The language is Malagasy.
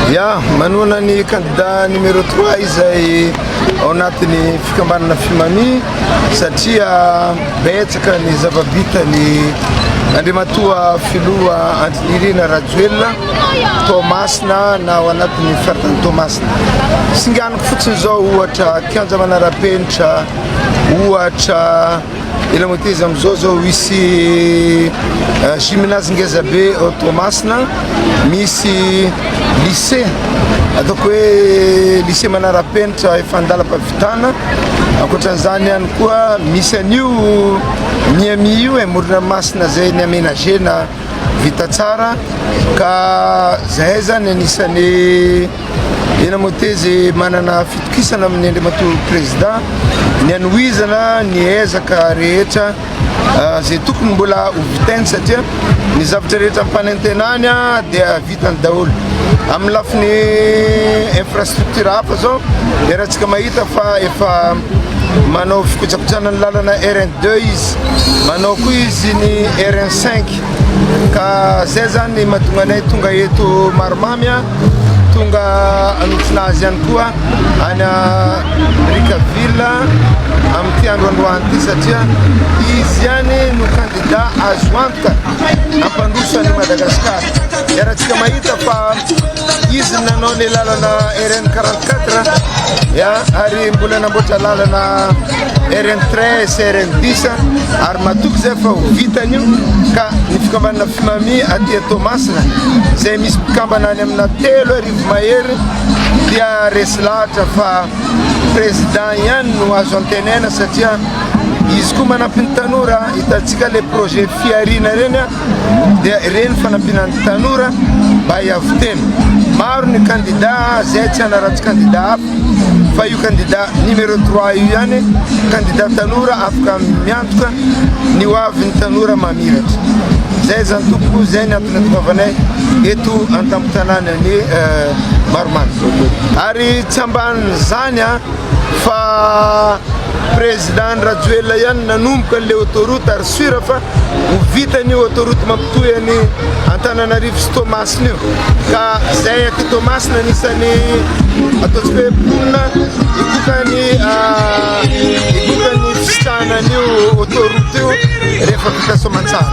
Ya, manonany candidat numéro 3 izay ao anatin'ny Fikambanana FIMAMI satria betsaka ny zava-bitany Andriamatoa filoha Andry Rajoelina Toamasina na ao anatin'ny faritany Toamasina. Singaniko fotsiny zao ohatra kianja manara-penitra, ohatra ila moteza amizao zao misy gymnase ngeza be ao Toamasina, misy lycée ataoko hoe lycée manara-penitra efa andalam-pahavitana. Ankoatran'izany ihany koa misy an'io miami io morona masina zay ny aménagena vita tsara ka zahay zany anisany ina motezy manana fitokisana amin'ny Andriamatoa président ny anohizana ny ezaka rehetra zay tokony mbola ho vitany satria ny zavatra rehetra nampanantenainy dia vitany daholo. Amin'ny lafiny infrastructure hafa zao dia rahantsika mahita fa efa manao fikojakojana ny lalana RN2 izy, manao koa izy ny RN5 ka zay zany mahatonga anay tonga eto maromamy tonga anotrona azy ihany koa any Brickaville amin'ny androandroany ty satria izy ihany no candidat azo antoka ampandrosan'ny Madagasikara. Rahantsika mahita fa izy nanao ny lalana RN44 ary mbola namboatra lalana RN13, RN10 ary matoky zay fa ho vitany io ka ny Fikambanana FIMAMI aty Toamasina zay misy mpikambana any amina 3 arivo mahery dia resy lahatra fa président ihany no azo antenaina satria izy koa manampy ny tanora. Hitantsika le projet fiarina reny dia reny fanampinan'ny tanora mba hiavoteny. Maro ny candidat zay tsy anaratsy candidat hafa fa io candidat numéro 3 io ihany candidat tanora afaka miantoka ny hoavin'ny tanora mamiratra. Zay zany tompoko zay ny antony atokavanay eto an-tampon-tanàna ny maromaro. Ary tsy ambanin'izany fa président Rajoelina ihany nanomboka an'le autoroute ary sura fa ho vitany autoroute mampitohy any Antananarivo sy Toamasina io ka zay aty Toamasina anisany ataotsika hoe ponina ikokany fisitrahanan'io autoroute io rehefa vita soamantsara.